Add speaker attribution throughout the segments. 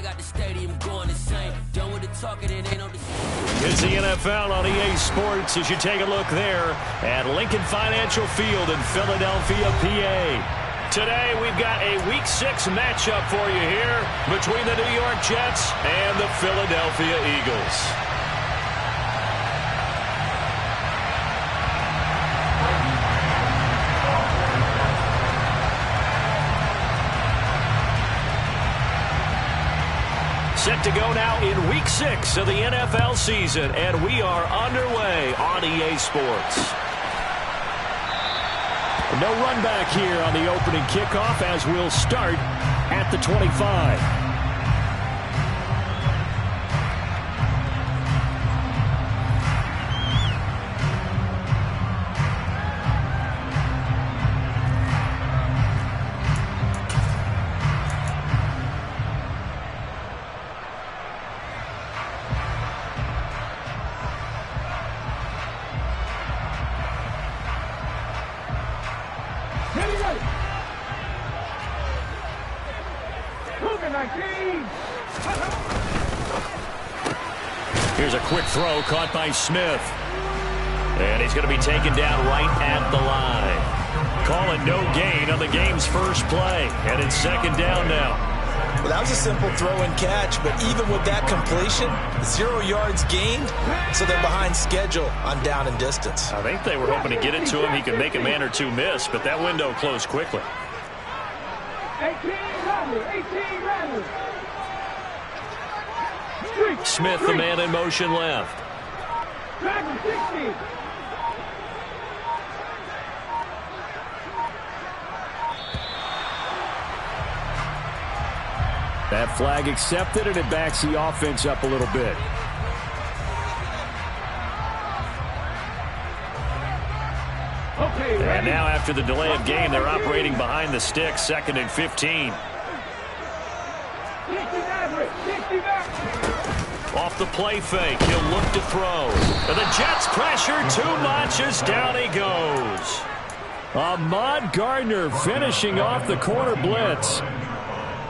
Speaker 1: got the stadium going insane. Done with the talking, it ain't on the...
Speaker 2: It's the NFL on EA Sports as you take a look there at Lincoln Financial Field in Philadelphia, PA. Today we've got a Week 6 matchup for you here between the New York Jets and the Philadelphia Eagles. Set to go now in Week 6 of the NFL season, and we are underway on EA Sports. No run back here on the opening kickoff as we'll start at the 25. Here's a quick throw caught by Smith. And he's going to be taken down right at the line. Call it no gain on the game's first play. And it's second down now.
Speaker 3: Well, that was a simple throw and catch, but even with that completion, 0 yards gained, so they're behind schedule on down and distance.
Speaker 2: I think they were hoping to get it to him. He could make a man or two miss, but that window closed quickly.
Speaker 4: 18 Randall.
Speaker 2: Smith, the man in motion left. That flag accepted, and it backs the offense up a little bit. And now after the delay of game, they're operating behind the sticks, 2nd and 15. Off the play fake, he'll look to throw. And the Jets pressure too much as down he goes. Ahmad Gardner finishing off the corner blitz.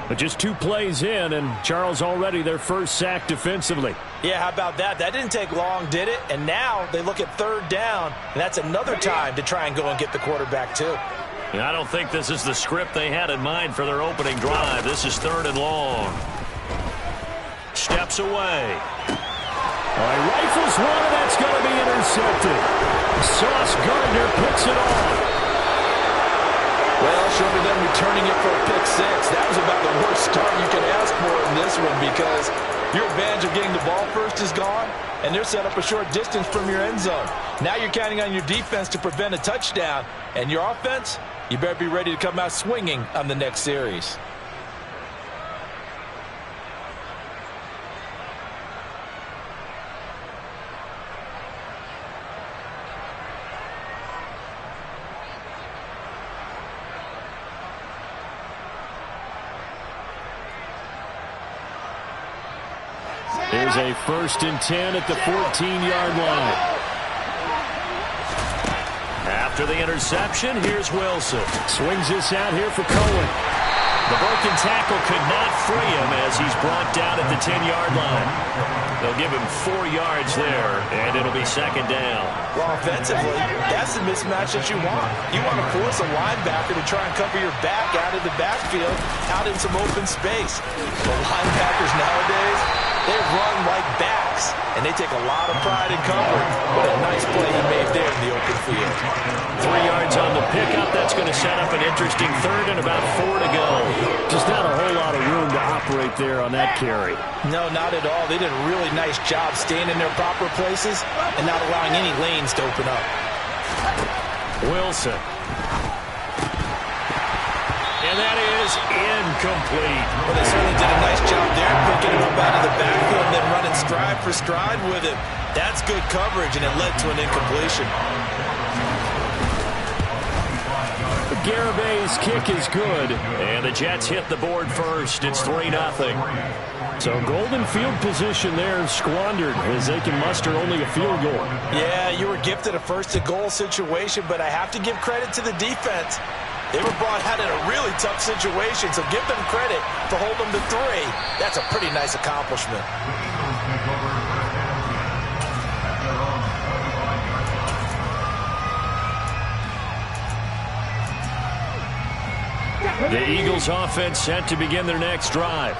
Speaker 2: But just 2 plays in, and Charles already their first sack defensively.
Speaker 3: Yeah, how about that? That didn't take long, did it? And now they look at 3rd down, and that's another time to try and go and get the quarterback too.
Speaker 2: I don't think this is the script they had in mind for their opening drive. This is 3rd and long. Steps away. All right, rifles one, and that's going to be intercepted. Sauce Gardner picks it off.
Speaker 3: Well, short of them returning it for a pick 6, that was about the worst start you can ask for in this one because your advantage of getting the ball first is gone, and they're set up a short distance from your end zone. Now you're counting on your defense to prevent a touchdown, and your offense, you better be ready to come out swinging on the next series.
Speaker 2: Here's a 1st and 10 at the 14-yard line. After the interception, here's Wilson. Swings this out here for Cohen. The broken tackle could not free him as he's brought down at the 10-yard line. They'll give him 4 yards there, and it'll be 2nd down.
Speaker 3: Well, offensively, that's the mismatch that you want. You want to force a linebacker to try and cover your back out of the backfield, out in some open space. The linebackers nowadays, they run like backs, and they take a lot of pride in covering. What a nice play he made there in the open field.
Speaker 2: 3 yards on the pickup. That's going to set up an interesting 3rd and about 4 to go. Just not a whole lot of room to operate there on that carry.
Speaker 3: No, not at all. They did a really nice job staying in their proper places and not allowing any lanes to open up.
Speaker 2: Wilson. And that is incomplete.
Speaker 3: Well, they certainly did a nice job there, picking him up out of the backfield and then running stride for stride with him. That's good coverage, and it led to an incompletion.
Speaker 2: Garabay's kick is good, and the Jets hit the board first. It's 3-0. So golden field position there squandered as they can muster only a field goal.
Speaker 3: Yeah, you were gifted a first-and-goal situation, but I have to give credit to the defense. They were brought out in a really tough situation, so give them credit for holding them to 3. That's a pretty nice accomplishment.
Speaker 2: The Eagles offense set to begin their next drive.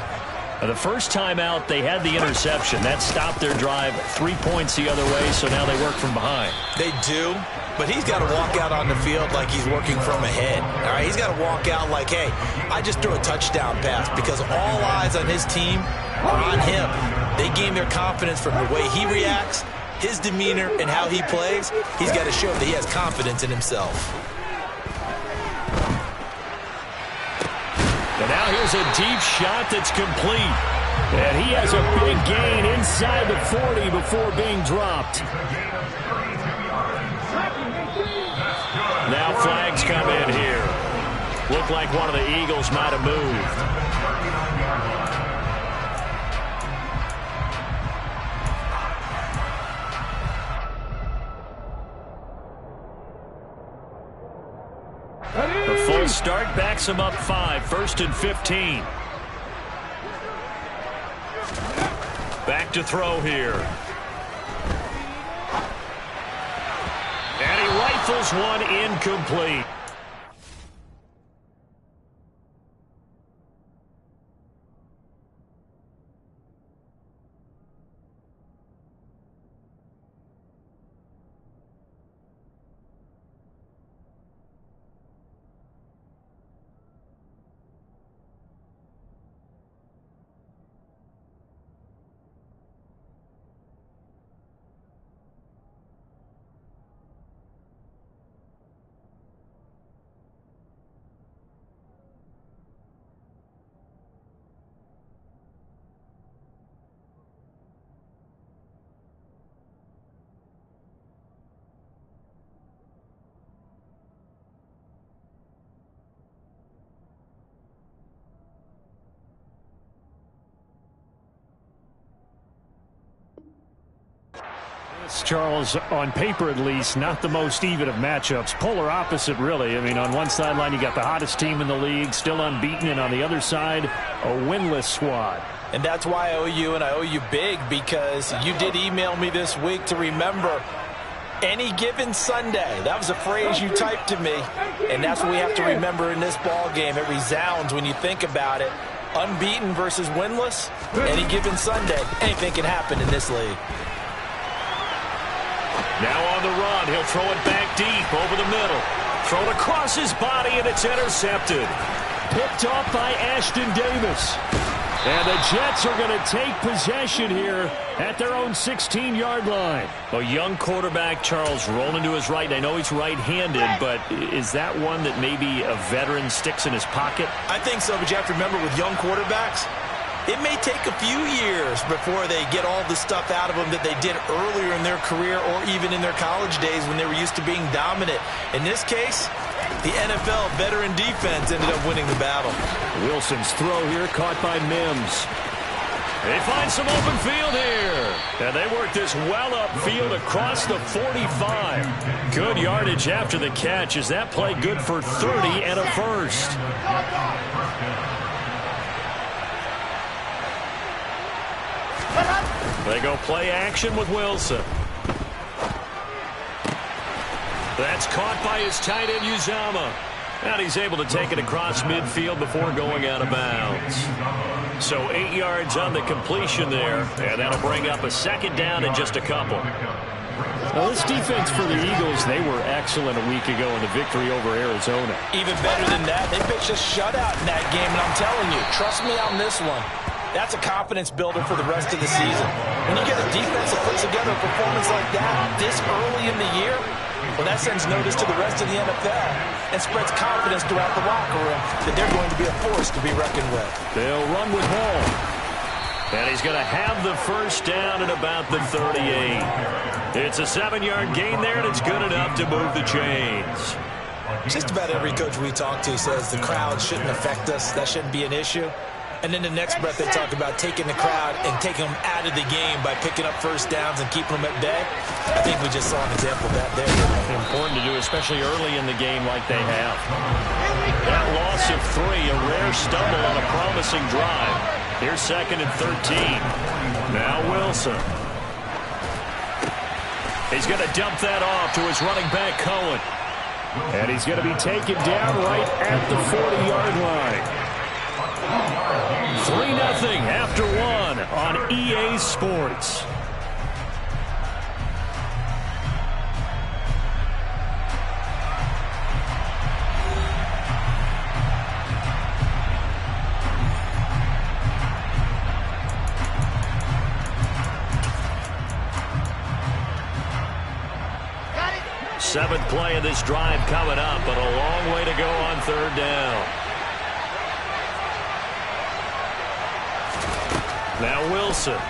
Speaker 2: The first time out, they had the interception. That stopped their drive 3 points the other way, so now they work from behind.
Speaker 3: They do, but he's got to walk out on the field like he's working from ahead. All right, he's got to walk out like, hey, I just threw a touchdown pass, because all eyes on his team are on him. They gain their confidence from the way he reacts, his demeanor, and how he plays. He's got to show that he has confidence in himself.
Speaker 2: And now here's a deep shot that's complete. And he has a big gain inside the 40 before being dropped. Now flags come in here. Looked like one of the Eagles might have moved. The full start backs him up 5, 1st and 15. Back to throw here. And he rifles one incomplete. Charles, on paper at least, not the most even of matchups. Polar opposite, really. I mean, on one sideline, you got the hottest team in the league, still unbeaten, and on the other side, a winless squad.
Speaker 3: And that's why I owe you, and I owe you big, because you did email me this week to remember any given Sunday. That was a phrase you typed to me, and that's what we have to remember in this ball game. It resounds when you think about it. Unbeaten versus winless, any given Sunday. Anything can happen in this league.
Speaker 2: Now on the run, he'll throw it back deep over the middle. Thrown across his body, and it's intercepted. Picked off by Ashton Davis. And the Jets are going to take possession here at their own 16-yard line. A young quarterback, Charles, rolling to his right. I know he's right-handed, but is that one that maybe a veteran sticks in his pocket?
Speaker 3: I think so, but you have to remember with young quarterbacks, it may take a few years before they get all the stuff out of them that they did earlier in their career or even in their college days when they were used to being dominant. In this case, the NFL veteran defense ended up winning the battle.
Speaker 2: Wilson's throw here caught by Mims. They find some open field here. And they work this well upfield across the 45. Good yardage after the catch. Is that play good for 30 and a first? They go play action with Wilson. That's caught by his tight end, Uzama. And he's able to take it across midfield before going out of bounds. So 8 yards on the completion there. And that'll bring up a second down in just a couple. Well, this defense for the Eagles, they were excellent a week ago in the victory over Arizona.
Speaker 3: Even better than that, they pitched a shutout in that game. And I'm telling you, trust me on this one. That's a confidence builder for the rest of the season. When you get a defense that puts together a performance like that this early in the year, well, that sends notice to the rest of the NFL and spreads confidence throughout the locker room that they're going to be a force to be reckoned with.
Speaker 2: They'll run with Hall. And he's going to have the first down at about the 38. It's a 7-yard gain there, and it's good enough to move the chains.
Speaker 3: Just about every coach we talk to says the crowd shouldn't affect us. That shouldn't be an issue. And in the next breath, they talk about taking the crowd and taking them out of the game by picking up first downs and keeping them at bay. I think we just saw an example of that there.
Speaker 2: Important to do, especially early in the game like they have. That loss of 3, a rare stumble on a promising drive. Here's 2nd and 13. Now Wilson. He's going to dump that off to his running back, Cohen. And he's going to be taken down right at the 40-yard line. 3-0 after 1 on EA Sports. Seventh play of this drive coming up, but a long way to go on 3rd down. Now Wilson.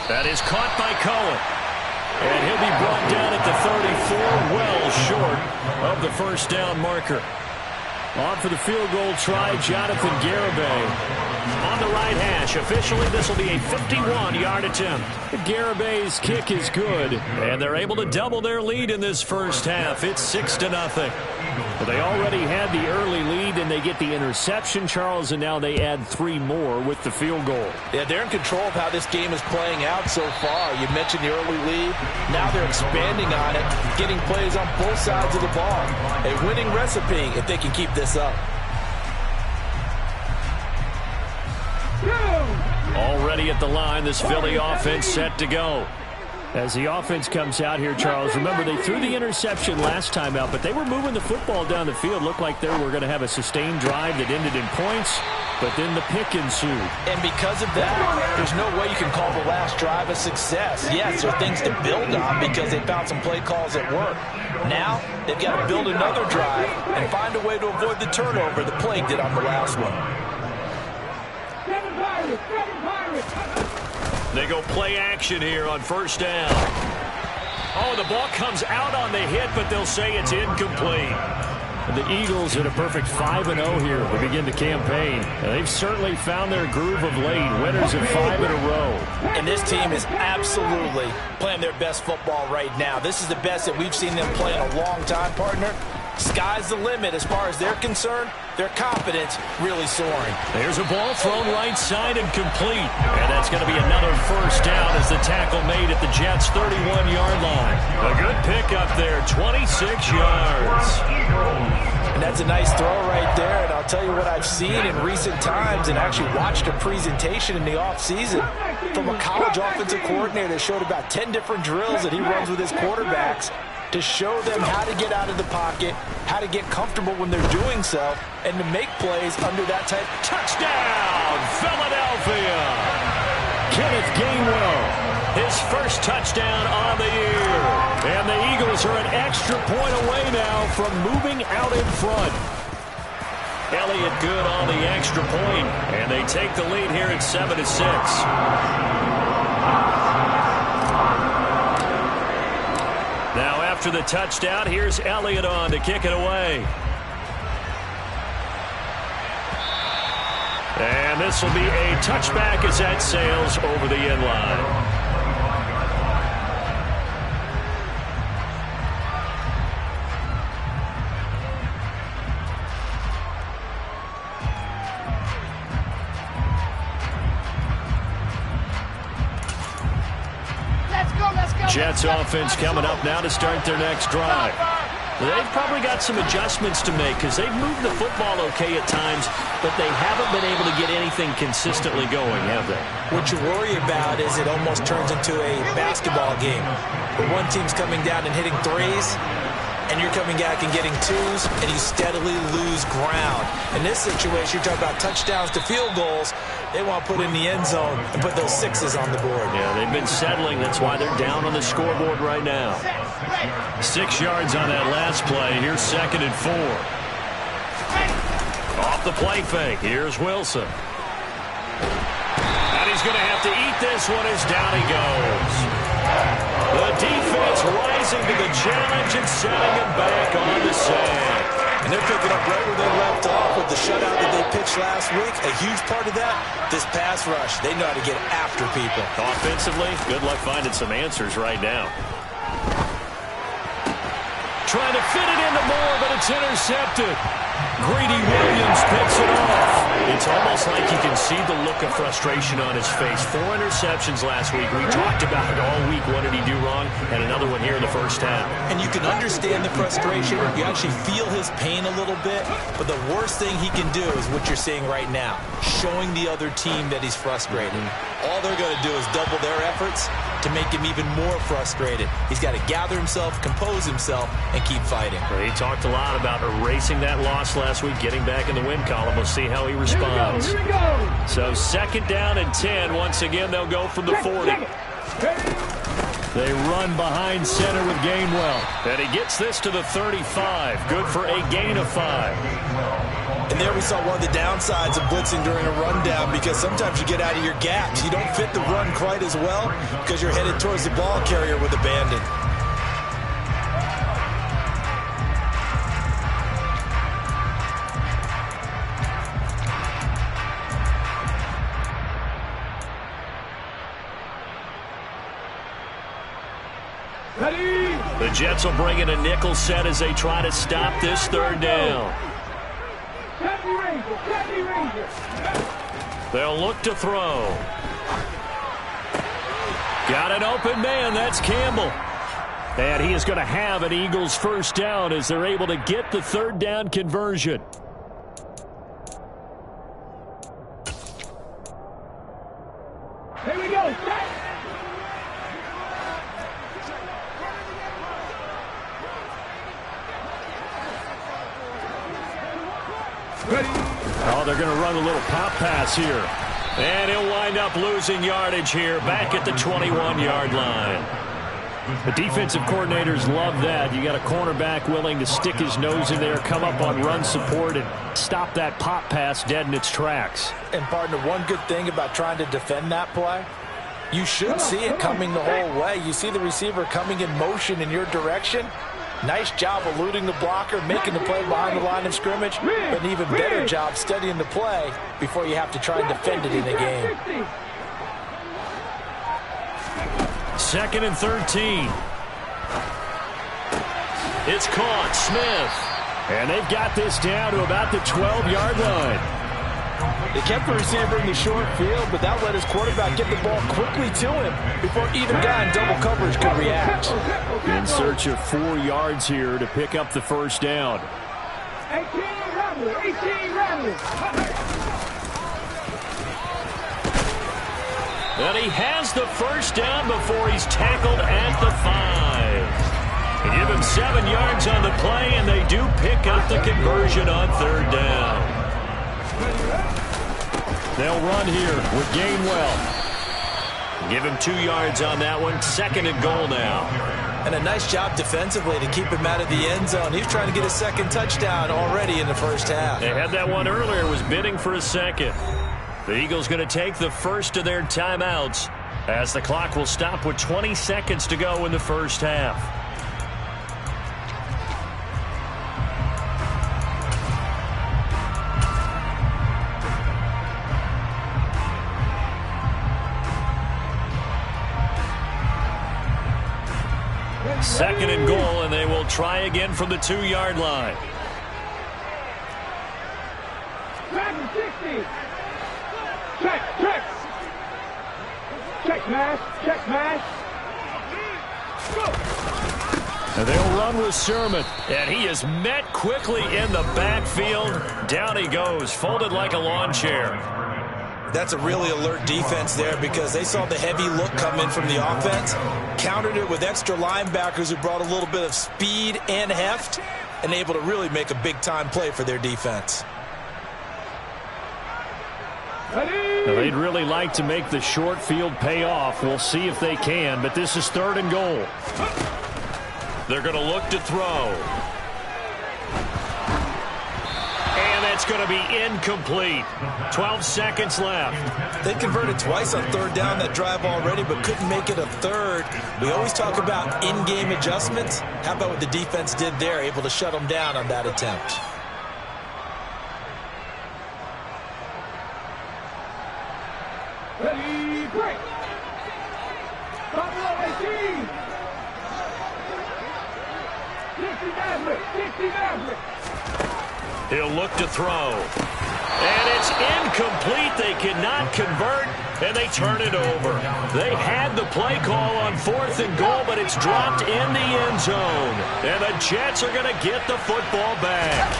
Speaker 2: That is caught by Cohen. And he'll be brought down at the 34, well short of the first down marker. On for the field goal try, Jonathan Garibay. On the right hash. Officially, this will be a 51-yard attempt. Garibay's kick is good, and they're able to double their lead in this first half. It's 6-0. But they already had the early lead, and they get the interception, Charles, and now they add 3 more with the field goal.
Speaker 3: Yeah, they're in control of how this game is playing out so far. You mentioned the early lead. Now they're expanding on it, getting plays on both sides of the ball. A winning recipe if they can keep this up.
Speaker 2: Already at the line, this Philly offense set to go. As the offense comes out here, Charles, remember they threw the interception last time out, but they were moving the football down the field. Looked like they were going to have a sustained drive that ended in points, but then the pick ensued.
Speaker 3: And because of that, there's no way you can call the last drive a success. Yes, there are things to build on because they found some play calls that work. Now, they've got to build another drive and find a way to avoid the turnover the plague did on the last one.
Speaker 2: They go play action here on first down. Oh, the ball comes out on the hit, but they'll say it's incomplete. The Eagles at a perfect 5-0 here to begin the campaign. They've certainly found their groove of late. Winners of 5 in a row.
Speaker 3: And this team is absolutely playing their best football right now. This is the best that we've seen them play in a long time, partner. Sky's the limit as far as they're concerned. Their confidence really soaring.
Speaker 2: There's a ball thrown right side and complete. And that's going to be another first down as the tackle made at the Jets' 31-yard line. A good pickup there, 26 yards.
Speaker 3: And that's a nice throw right there. And I'll tell you what I've seen in recent times and actually watched a presentation in the offseason from a college offensive coordinator that showed about 10 different drills that he runs with his quarterbacks to show them how to get out of the pocket, how to get comfortable when they're doing so, and to make plays under that type.
Speaker 2: Touchdown, Philadelphia! Kenneth Gainwell, his first touchdown on the year. And the Eagles are an extra point away now from moving out in front. Elliott good on the extra point, and they take the lead here at 7-6. Now after the touchdown, here's Elliott on to kick it away. And this will be a touchback as that sails over the end line. Jets offense coming up now to start their next drive. They've probably got some adjustments to make because they've moved the football okay at times, but they haven't been able to get anything consistently going, have they?
Speaker 3: What you worry about is it almost turns into a basketball game. One team's coming down and hitting threes, and you're coming back and getting twos, and you steadily lose ground. In this situation, you're talking about touchdowns to field goals. They want to put in the end zone and put those sixes on the board.
Speaker 2: Yeah, they've been settling. That's why they're down on the scoreboard right now. 6 yards on that last play. Here's 2nd and 4. Off the play fake. Here's Wilson. And he's going to have to eat this one as down he goes. The defense rising to the challenge and setting him back on the sack.
Speaker 3: And they're picking up right where they left off with the shutout that they pitched last week. A huge part of that, this pass rush. They know how to get after people.
Speaker 2: Offensively, good luck finding some answers right now. Trying to fit it into Moore, but it's intercepted. Greedy Williams picks it off. It's almost like you can see the look of frustration on his face. 4 interceptions last week. We talked about it all week. What did he do wrong? And another one here in the first half.
Speaker 3: And you can understand the frustration. You actually feel his pain a little bit. But the worst thing he can do is what you're seeing right now, showing the other team that he's frustrated. All they're going to do is double their efforts to make him even more frustrated. He's got to gather himself, compose himself, and keep fighting.
Speaker 2: He talked a lot about erasing that loss last week, getting back in the win column. We'll see how he responds.
Speaker 4: Here we go.
Speaker 2: So 2nd down and 10. Once again, they'll go from the 40. They run behind center with Gainwell. And he gets this to the 35. Good for a gain of 5.
Speaker 3: And there we saw one of the downsides of blitzing during a rundown, because sometimes you get out of your gaps. You don't fit the run quite as well because you're headed towards the ball carrier with abandon.
Speaker 2: The Jets will bring in a nickel set as they try to stop this 3rd down. They'll look to throw. Got an open man. That's Campbell. And he is going to have an Eagles 1st down as they're able to get the 3rd down conversion.
Speaker 4: Here we go. Set.
Speaker 2: Oh, they're going to run a little pop pass here. And he'll wind up losing yardage here back at the 21-yard line. The defensive coordinators love that. You got a cornerback willing to stick his nose in there, come up on run support, and stop that pop pass dead in its tracks.
Speaker 3: And, partner, one good thing about trying to defend that play, you should see it coming the whole way. You see the receiver coming in motion in your direction. Nice job eluding the blocker, making the play behind the line of scrimmage, but an even better job studying the play before you have to try and defend it in the game.
Speaker 2: 2nd and 13. It's caught. Smith. And they've got this down to about the 12-yard line.
Speaker 3: They kept the receiver in the short field, but that let his quarterback get the ball quickly to him before either guy in double coverage could react.
Speaker 2: In search of 4 yards here to pick up the 1st down.
Speaker 4: 18 Ramblers.
Speaker 2: And he has the 1st down before he's tackled at the 5. They give him 7 yards on the play, and they do pick up the conversion on 3rd down. They'll run here with Gainwell. Give him 2 yards on that one. 2nd and goal now.
Speaker 3: And a nice job defensively to keep him out of the end zone. He's trying to get a 2nd touchdown already in the 1st half.
Speaker 2: They had that one earlier, was bidding for a 2nd. The Eagles going to take the first of their timeouts as the clock will stop with 20 seconds to go in the 1st half. Second and goal, and they will try again from the 2-yard line.
Speaker 4: Back and 60. Check. Check mash.
Speaker 2: And they'll run with Sherman. And he is met quickly in the backfield. Down he goes, folded like a lawn chair.
Speaker 3: That's a really alert defense there because they saw the heavy look come in from the offense, countered it with extra linebackers who brought a little bit of speed and heft, and able to really make a big-time play for their defense.
Speaker 2: Now, they'd really like to make the short field pay off. We'll see if they can, but this is 3rd and goal. They're going to look to throw. And that's going to be incomplete. 12 seconds left.
Speaker 3: They converted twice on 3rd down that drive already, but couldn't make it a 3rd. We always talk about in-game adjustments. How about what the defense did there, able to shut them down on that attempt?
Speaker 4: Ready, break. Buffalo 18. 60 Maverick. 60 Maverick.
Speaker 2: He'll look to throw. And it's incomplete. They cannot convert, and they turn it over. They had the play call on 4th and goal, but it's dropped in the end zone. And the Jets are going to get the football back.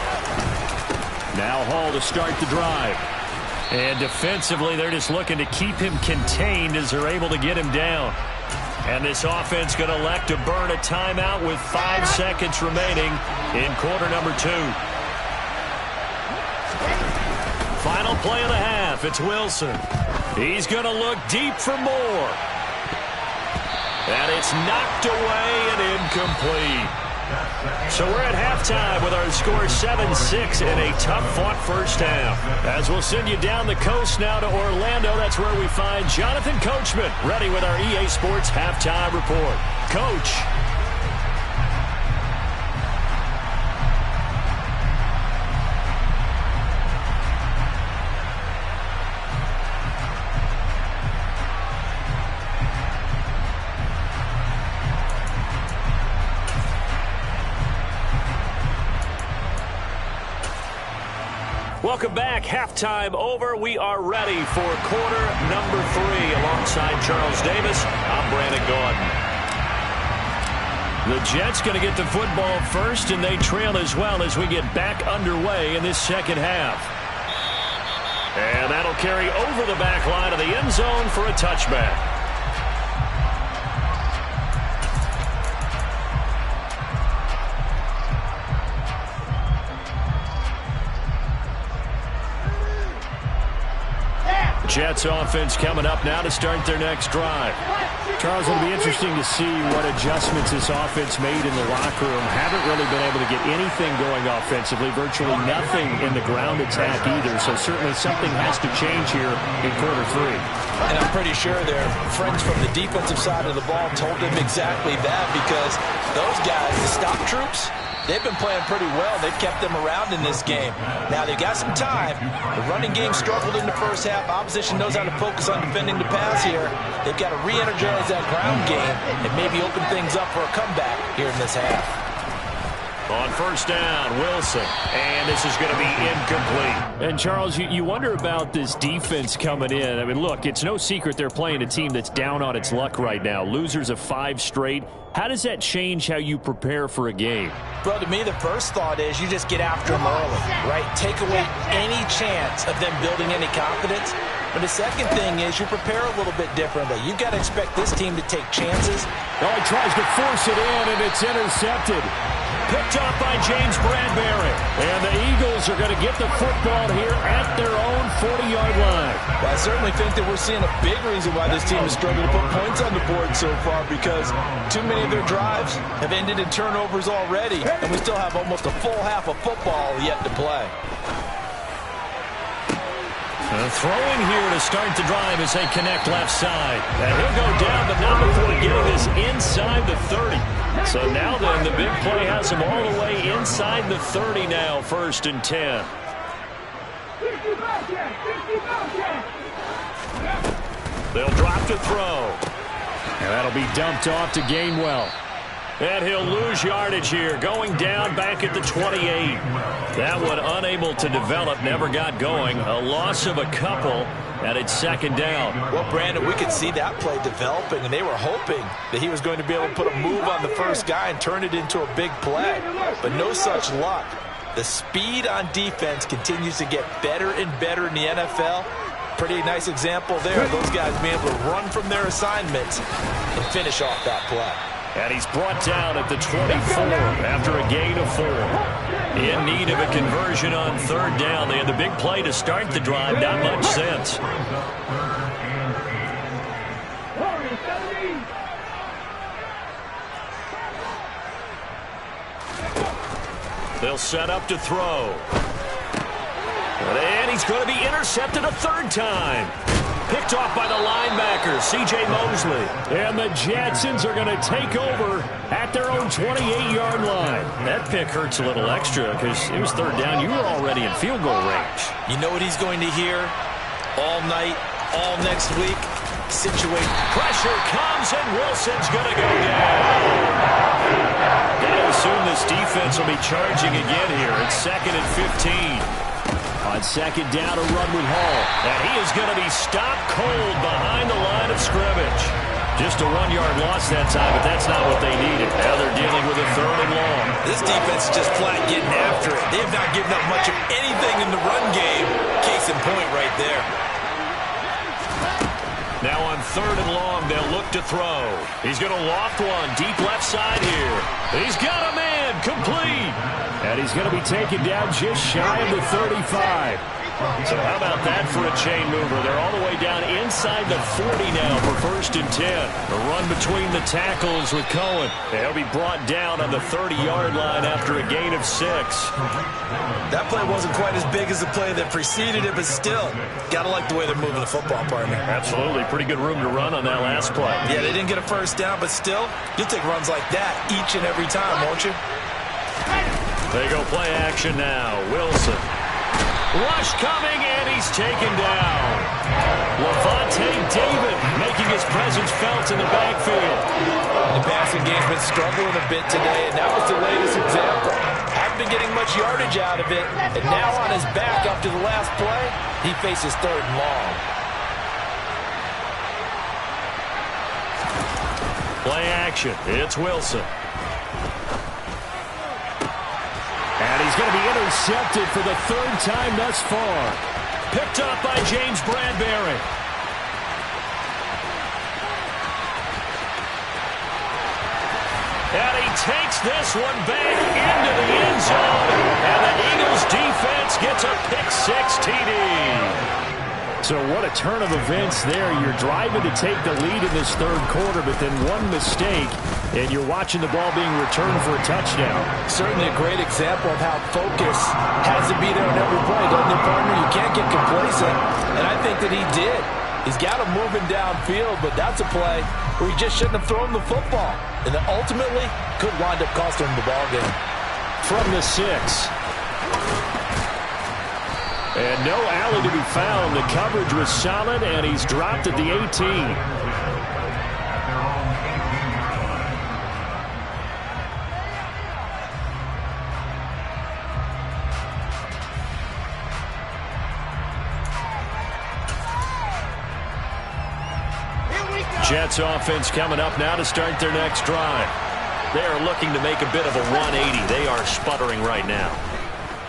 Speaker 2: Now Hall to start the drive. And defensively, they're just looking to keep him contained as they're able to get him down. And this offense going to elect to burn a timeout with 5 seconds remaining in quarter number 2. Final play of the half. It's Wilson. He's going to look deep for more. And it's knocked away and incomplete. So we're at halftime with our score 7-6 in a tough-fought first half. As we'll send you down the coast now to Orlando, that's where we find Jonathan Coachman ready with our EA Sports halftime report. Coach. Welcome back. Halftime over. We are ready for quarter number 3. Alongside Charles Davis, I'm Brandon Gaudin. The Jets going to get the football first, and they trail as well as we get back underway in this second half. And that'll carry over the back line of the end zone for a touchback. Jets offense coming up now to start their next drive.
Speaker 5: Charles, it'll be interesting to see what adjustments this offense made in the locker room. Haven't really been able to get anything going offensively, virtually nothing in the ground attack either. So certainly something has to change here in quarter 3.
Speaker 3: And I'm pretty sure their friends from the defensive side of the ball told them exactly that, because those guys, the stop troops, they've been playing pretty well. They've kept them around in this game. Now, they've got some time. The running game struggled in the first half. Opposition knows how to focus on defending the pass here. They've got to re-energize that ground game and maybe open things up for a comeback here in this half.
Speaker 2: On first down, Wilson. And this is going to be incomplete.
Speaker 5: And, Charles, you wonder about this defense coming in. I mean, look, it's no secret they're playing a team that's down on its luck right now. Losers of 5 straight. How does that change how you prepare for a game?
Speaker 3: Well, to me, the first thought is you just get after them early, right? Take away any chance of them building any confidence. But the second thing is you prepare a little bit differently. You've got to expect this team to take chances.
Speaker 5: Oh, he tries to force it in, and it's intercepted.
Speaker 2: Picked off by James Bradbury.
Speaker 5: And the Eagles are going to get the football here at their own 40-yard line.
Speaker 3: Well, I certainly think that we're seeing a big reason why this team has struggled to put points on the board so far, because too many of their drives have ended in turnovers already, and we still have almost a full half of football yet to play.
Speaker 2: Throwing here to start the drive as they connect left side. And he'll go down, but not before getting this inside the 30. So now then, the big play has him all the way inside the 30 now, 1st and 10. They'll drop to throw.
Speaker 5: And that'll be dumped off to Gainwell.
Speaker 2: And he'll lose yardage here, going down back at the 28. That one unable to develop, never got going. A loss of a couple, and it's 2nd down.
Speaker 3: Well, Brandon, we could see that play developing, and they were hoping that he was going to be able to put a move on the first guy and turn it into a big play. But no such luck. The speed on defense continues to get better and better in the NFL. Pretty nice example there. Those guys being able to run from their assignments and finish off that play.
Speaker 2: And he's brought down at the 24 after a gain of 4. In need of a conversion on 3rd down. They had the big play to start the drive. Not much sense. They'll set up to throw. And he's going to be intercepted a 3rd time. Picked off by the linebacker, C.J. Mosley.
Speaker 5: And the Jetsons are going to take over at their own 28-yard line.
Speaker 2: That pick hurts a little extra because it was 3rd down. You were already in field goal range.
Speaker 3: You know what he's going to hear all night all next week. Situate.
Speaker 2: Pressure comes, and Wilson's going to go down. I assume this defense will be charging again here. It's 2nd and 15. On 2nd down, a run with Hall. And he is going to be stopped cold behind the line of scrimmage. Just a 1-yard loss that time, but that's not what they needed. Now they're dealing with a 3rd and long.
Speaker 3: This defense is just flat getting after it. They have not given up much of anything in the run game. Case in point right there.
Speaker 2: Now on 3rd and long, they'll look to throw. He's going to loft one deep left side here. He's got a man, complete. And he's going to be taken down just shy of the 35. So how about that for a chain mover? They're all the way down inside the 40 now for 1st and 10. The run between the tackles with Cohen. They'll be brought down on the 30-yard line after a gain of 6.
Speaker 3: That play wasn't quite as big as the play that preceded it, but still, got to like the way they're moving the football, partner.
Speaker 2: Absolutely. Pretty good room to run on that last play.
Speaker 3: Yeah, they didn't get a first down, but still, you'll take runs like that each and every time, won't you?
Speaker 2: They go play action now. Wilson. Rush coming, and he's taken down. Levante David making his presence felt in the backfield.
Speaker 3: The passing game's been struggling a bit today, and that was the latest example. Haven't been getting much yardage out of it, and now on his back after the last play, he faces 3rd and long.
Speaker 2: Play action. It's Wilson. And he's going to be intercepted for the 3rd time thus far. Picked up by James Bradbury. And he takes this one back into the end zone. And the Eagles defense gets a pick-6 TD. So what a turn of events there. You're driving to take the lead in this 3rd quarter, but then one mistake, and you're watching the ball being returned for a touchdown.
Speaker 3: Certainly a great example of how focus has to be there in every play, doesn't it, partner? You can't get complacent, and I think that he did. He's got him moving downfield, but that's a play where he just shouldn't have thrown the football, and that ultimately could wind up costing him the ball game.
Speaker 2: From the 6. And no alley to be found. The coverage was solid, and he's dropped at the 18. Jets offense coming up now to start their next drive. They are looking to make a bit of a 180. They are sputtering right now.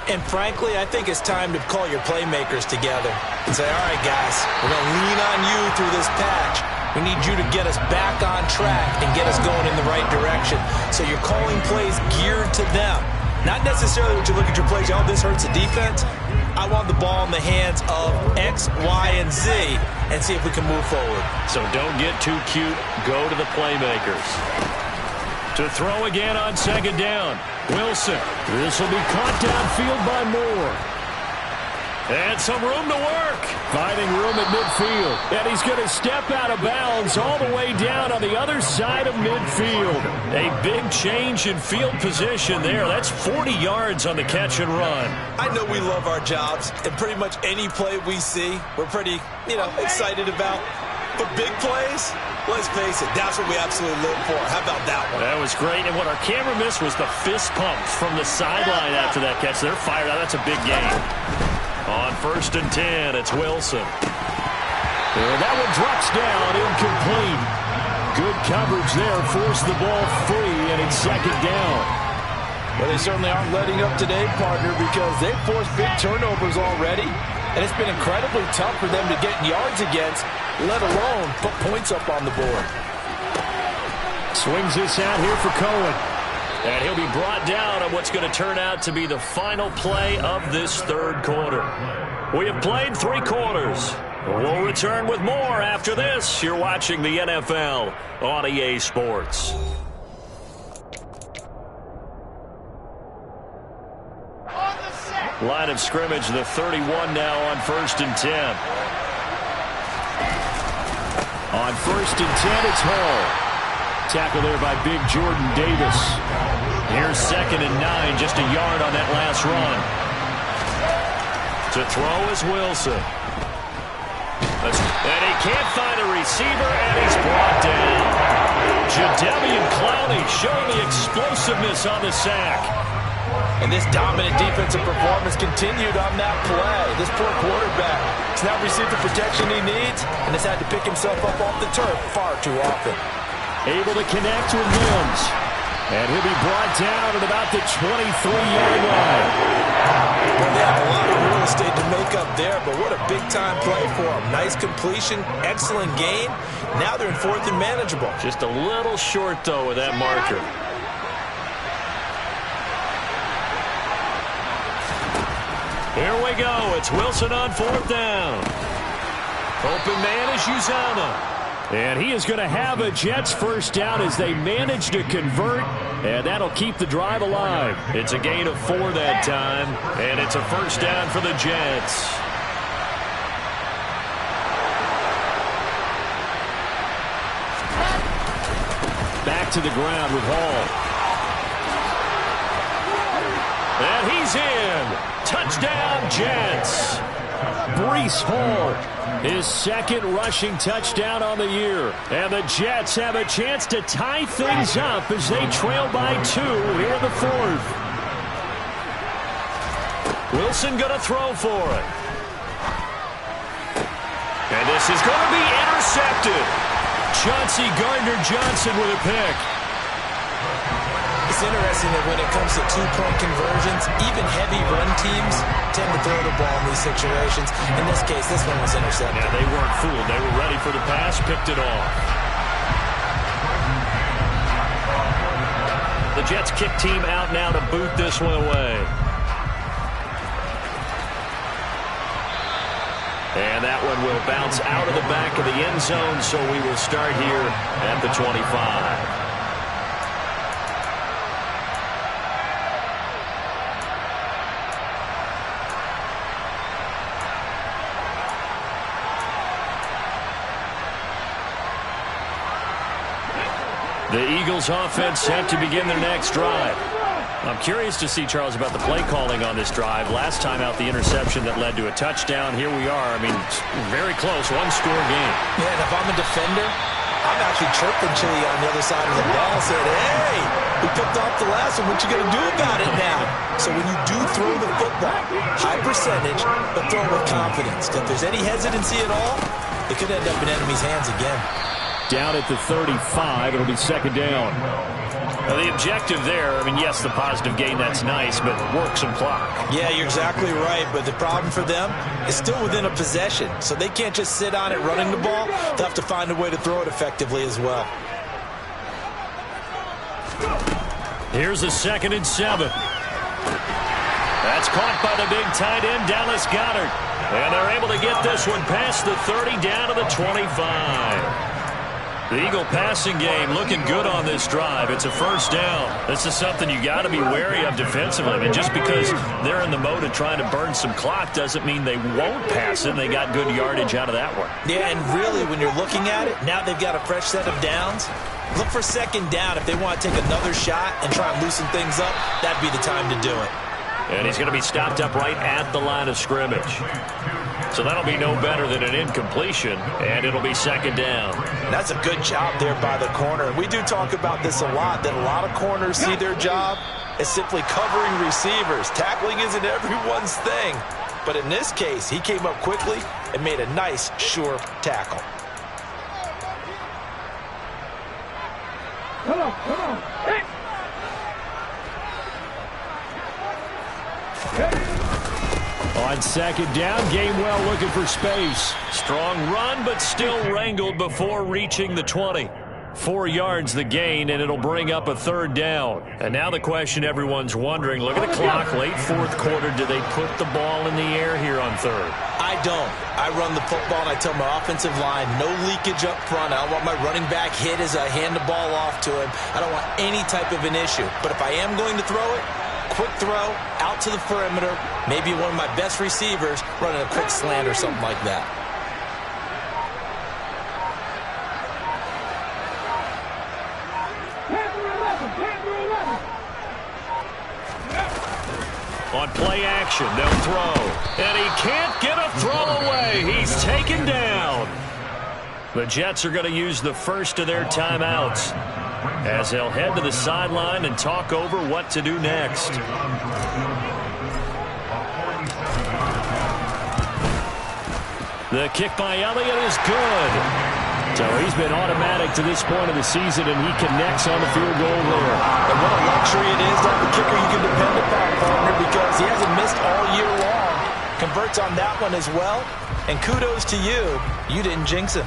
Speaker 3: And frankly, I think it's time to call your playmakers together and say, all right, guys, we're going to lean on you through this patch. We need you to get us back on track and get us going in the right direction. So you're calling plays geared to them. Not necessarily what you look at your plays, oh, this hurts the defense. I want the ball in the hands of X, Y, and Z and see if we can move forward.
Speaker 2: So don't get too cute. Go to the playmakers. To throw again on 2nd down. Wilson. This will be caught downfield by Moore. And some room to work. Finding room at midfield. And he's going to step out of bounds all the way down on the other side of midfield. A big change in field position there. That's 40 yards on the catch and run.
Speaker 3: I know we love our jobs, and pretty much any play we see, we're pretty, excited about. But big plays, let's face it, that's what we absolutely live for. How about that one?
Speaker 2: That was great. And what our camera missed was the fist pumps from the sideline after that catch. They're fired out. That's a big gain. On 1st and 10, it's Wilson. And that one drops down, incomplete. Good coverage there, forced the ball free, and it's 2nd down.
Speaker 3: Well, they certainly aren't letting up today, partner, because they've forced big turnovers already. And it's been incredibly tough for them to get yards against, let alone put points up on the board.
Speaker 2: Swings this out here for Cohen. And he'll be brought down on what's going to turn out to be the final play of this 3rd quarter. We have played 3 quarters. We'll return with more after this. You're watching the NFL on EA Sports. Line of scrimmage, the 31 now on 1st and 10. On 1st and 10, it's Hall. Tackle there by big Jordan Davis. Here's 2nd and 9, just a yard on that last run. To throw is Wilson. And he can't find a receiver, and he's brought down. Jadeveon Clowney showing the explosiveness on the sack.
Speaker 3: And this dominant defensive performance continued on that play. This poor quarterback has now received the protection he needs and has had to pick himself up off the turf far too often.
Speaker 2: Able to connect with Mims. And he'll be brought down at about the 23-yard line.
Speaker 3: Well, they have a lot of real estate to make up there, but what a big-time play for them. Nice completion, excellent gain. Now they're in fourth and manageable.
Speaker 2: Just a little short, though, with that marker. Here we go. It's Wilson on fourth down. Open man is Uzomah. And he is going to have a Jets first down as they manage to convert, and that'll keep the drive alive. It's a gain of 4 that time, and it's a first down for the Jets. Back to the ground with Hall. And he's in. Touchdown, Jets. Breece Hall, his second rushing touchdown on the year. And the Jets have a chance to tie things up as they trail by 2 here in the fourth. Wilson going to throw for it. And this is going to be intercepted. Chauncey Gardner-Johnson with a pick.
Speaker 3: It's interesting that when it comes to two-point conversions, even heavy run teams tend to throw the ball in these situations. In this case, this one was intercepted.
Speaker 2: Yeah, they weren't fooled. They were ready for the pass, picked it off. The Jets kick team out now to boot this one away. And that one will bounce out of the back of the end zone, so we will start here at the 25. The Eagles offense set to begin their next drive. I'm curious to see, Charles, about the play calling on this drive. Last time out, the interception that led to a touchdown. Here we are. I mean, very close, one-score game.
Speaker 3: Yeah, and if I'm a defender, I'm actually chirping Chili on the other side of the ball, saying, hey, we picked off the last one. What you going to do about it now? So when you do throw the football, high percentage, but throw with confidence. If there's any hesitancy at all, it could end up in enemy's hands again.
Speaker 2: Down at the 35, it'll be second down. Now the objective there, I mean, yes, the positive gain, that's nice, but work some clock.
Speaker 3: Yeah, you're exactly right, but the problem for them is still within a possession, so they can't just sit on it running the ball. They'll have to find a way to throw it effectively as well.
Speaker 2: Here's a 2nd and 7. That's caught by the big tight end, Dallas Goedert. And they're able to get this one past the 30 down to the 25. The Eagle passing game looking good on this drive. It's a first down. This is something you got to be wary of defensively. I mean, just because they're in the mode of trying to burn some clock doesn't mean they won't pass it. They got good yardage out of that one.
Speaker 3: Yeah, and really, when you're looking at it, now they've got a fresh set of downs. Look for second down. If they want to take another shot and try and loosen things up, that'd be the time to do it.
Speaker 2: And he's going to be stopped up right at the line of scrimmage. So that'll be no better than an incompletion, and it'll be second down.
Speaker 3: That's a good job there by the corner. We do talk about this a lot, that a lot of corners see their job as simply covering receivers. Tackling isn't everyone's thing. But in this case, he came up quickly and made a nice, sure tackle.
Speaker 4: Come on, come on. Hey.
Speaker 2: On second down, Gainwell looking for space. Strong run, but still wrangled before reaching the 20. 4 yards the gain, and it'll bring up a third down. And now the question everyone's wondering, look at the clock, late fourth quarter, do they put the ball in the air here on third?
Speaker 3: I don't. I run the football, and I tell my offensive line, no leakage up front. I don't want my running back hit as I hand the ball off to him. I don't want any type of an issue. But if I am going to throw it, quick throw, out to the perimeter, maybe one of my best receivers running a quick slant or something like that.
Speaker 2: On play action, they'll throw. And he can't get a throw away. He's taken down. The Jets are going to use the first of their timeouts as they'll head to the sideline and talk over what to do next. The kick by Elliott is good. So he's been automatic to this point of the season, and he connects on the field goal there.
Speaker 3: And what a luxury it is to have a kicker you can depend upon, partner, because he hasn't missed all year long. Converts on that one as well. And kudos to you. You didn't jinx him.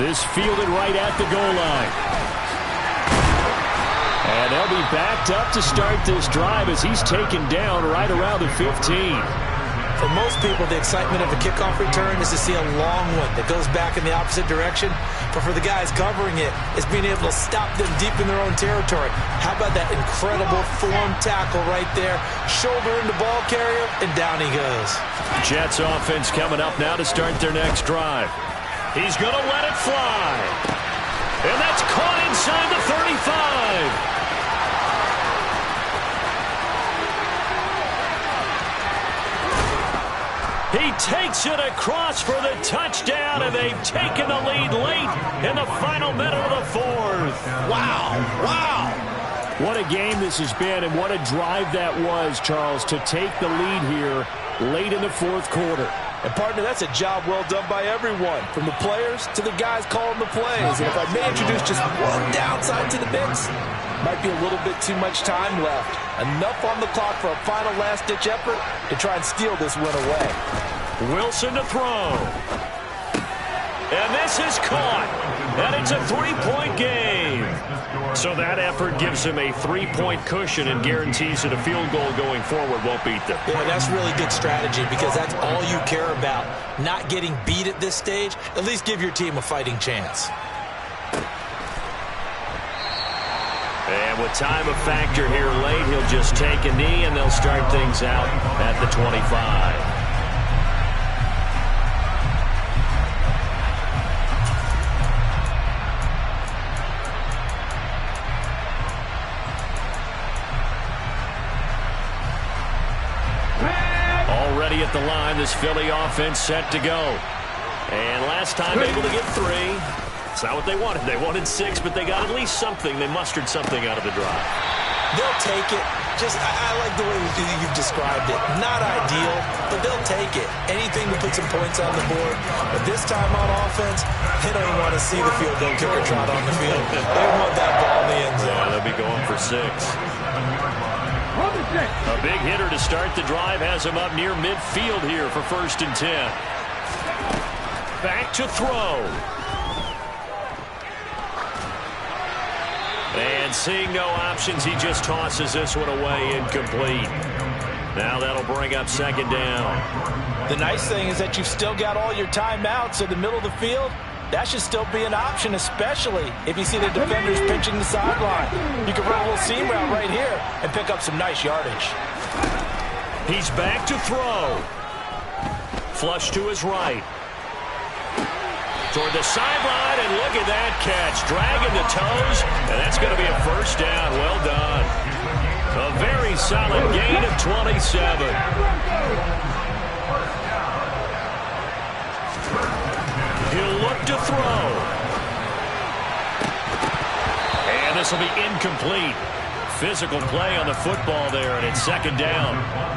Speaker 2: This fielded right at the goal line. And they'll be backed up to start this drive as he's taken down right around the 15.
Speaker 3: For most people, the excitement of a kickoff return is to see a long one that goes back in the opposite direction. But for the guys covering it, it's being able to stop them deep in their own territory. How about that incredible form tackle right there? Shoulder into ball carrier, and down he goes.
Speaker 2: Jets offense coming up now to start their next drive. He's going to let it fly. And that's caught inside the 35. He takes it across for the touchdown, and they've taken the lead late in the final minute of the fourth.
Speaker 3: Wow, wow.
Speaker 2: What a game this has been, and what a drive that was, Charles, to take the lead here late in the fourth quarter.
Speaker 3: And, partner, that's a job well done by everyone, from the players to the guys calling the plays. And if I may introduce just one downside to the mix, might be a little bit too much time left. Enough on the clock for a final last-ditch effort to try and steal this win away.
Speaker 2: Wilson to throw. And this is caught. And it's a three-point game. So that effort gives him a three-point cushion and guarantees that a field goal going forward won't beat them.
Speaker 3: Yeah, that's really good strategy because that's all you care about. Not getting beat at this stage. At least give your team a fighting chance.
Speaker 2: And with time a factor here late, he'll just take a knee and they'll start things out at the 25. Already at the line, this Philly offense set to go. And last time able to get 3. It's not what they wanted. They wanted 6, but they got at least something. They mustered something out of the drive.
Speaker 3: They'll take it. I like the way you've described it. Not ideal, but they'll take it. Anything to put some points on the board. But this time on offense, they don't even want to see the field goal kicker trot on the field. They want that ball in the end zone.
Speaker 2: Yeah, they'll be going for 6. A big hitter to start the drive has him up near midfield here for 1st and 10. Back to throw. And seeing no options, he just tosses this one away incomplete. Now that'll bring up 2nd down.
Speaker 3: The nice thing is that you've still got all your timeouts in the middle of the field. That should still be an option, especially if you see the defenders pinching the sideline. You can run a little seam route right here and pick up some nice yardage.
Speaker 2: He's back to throw. Flush to his right. Toward the sideline, and look at that catch. Dragging the toes, and that's going to be a 1st down. Well done. A very solid gain of 27. He'll look to throw. And this will be incomplete. Physical play on the football there, and it's 2nd down.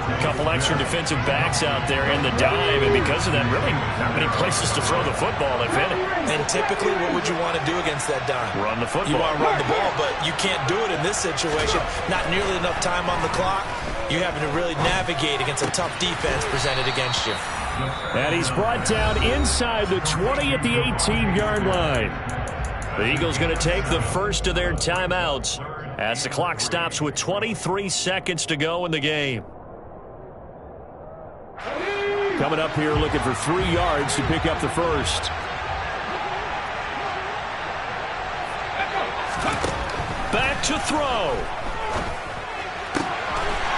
Speaker 2: A couple extra defensive backs out there in the dime, and because of that, really not many places to throw the football, if any.
Speaker 3: And typically, what would you want to do against that dime?
Speaker 2: Run the football.
Speaker 3: You want to run the ball, but you can't do it in this situation. Not nearly enough time on the clock. You're having to really navigate against a tough defense presented against you.
Speaker 2: And he's brought down inside the 20 at the 18-yard line. The Eagles going to take the first of their timeouts as the clock stops with 23 seconds to go in the game. Coming up here looking for 3 yards to pick up the first. Back to throw.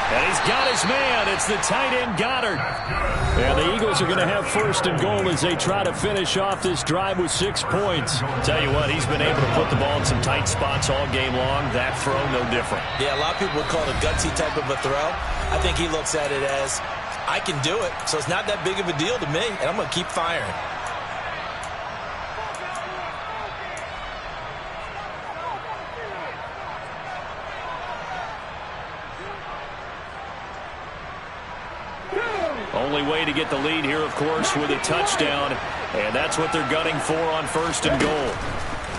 Speaker 2: And he's got his man. It's the tight end, Goddard. And the Eagles are going to have first and goal as they try to finish off this drive with 6 points.
Speaker 5: Tell you what, he's been able to put the ball in some tight spots all game long. That throw, no different.
Speaker 3: Yeah, a lot of people would call it a gutsy type of a throw. I think he looks at it as, I can do it, so it's not that big of a deal to me, and I'm going to keep firing.
Speaker 2: Only way to get the lead here, of course, with a touchdown. And that's what they're gunning for on first and goal.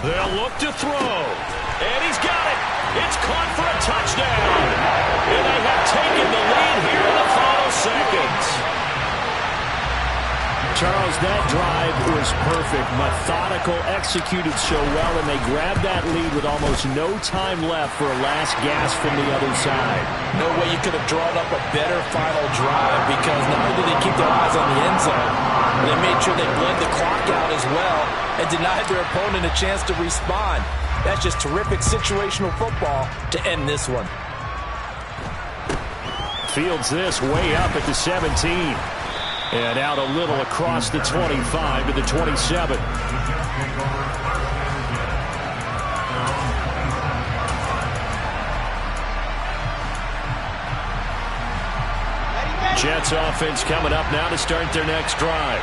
Speaker 2: They'll look to throw. And he's got it. It's caught for a touchdown. And they have taken the lead here in the final seconds. Charles, that drive was perfect. Methodical, executed so well, and they grabbed that lead with almost no time left for a last gasp from the other side.
Speaker 3: No way you could have drawn up a better final drive, because not only did they keep their eyes on the end zone, they made sure they bled the clock out as well and denied their opponent a chance to respond. That's just terrific situational football to end this one.
Speaker 2: Fields this way up at the 17. And out a little across the 25 to the 27. Jets offense coming up now to start their next drive.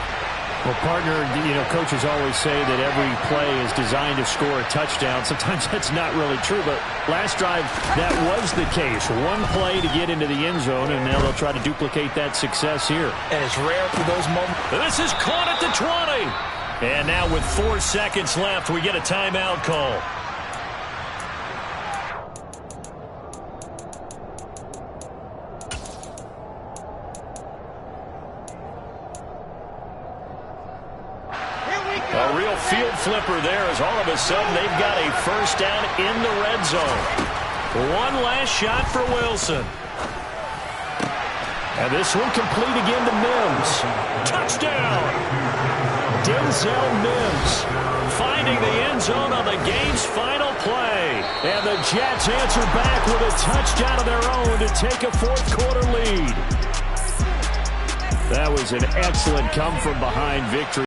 Speaker 5: Well, partner, coaches always say that every play is designed to score a touchdown. Sometimes that's not really true, but last drive, that was the case. One play to get into the end zone, and now they'll try to duplicate that success here.
Speaker 3: And it's rare for those moments.
Speaker 2: This is caught at the 20. And now with 4 seconds left, we get a timeout call. A real field flipper there, as all of a sudden they've got a first down in the red zone. One last shot for Wilson. And this one complete again to Mims. Touchdown! Denzel Mims finding the end zone on the game's final play. And the Jets answer back with a touchdown of their own to take a fourth-quarter lead. That was an excellent come-from-behind victory.